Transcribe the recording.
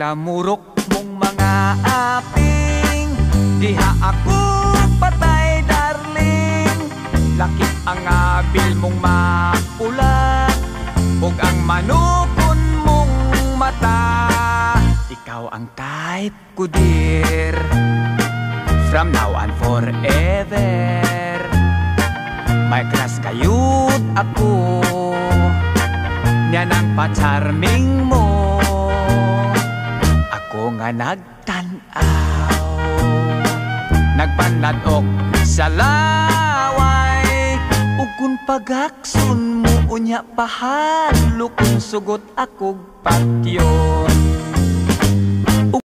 Lamurok mong mga aping, diha ako patay darling. Lakip ang abil mong makulat, ug ang manukon mong mata. Ikaw ang type ko dear, from now on forever. May crush kayut ako, niya nang pa-charming mo. Ako nga nagtanaw, nagpanladok sa laway. Ug kung pagakson mo unya pahalo, kung sugot akog patyo.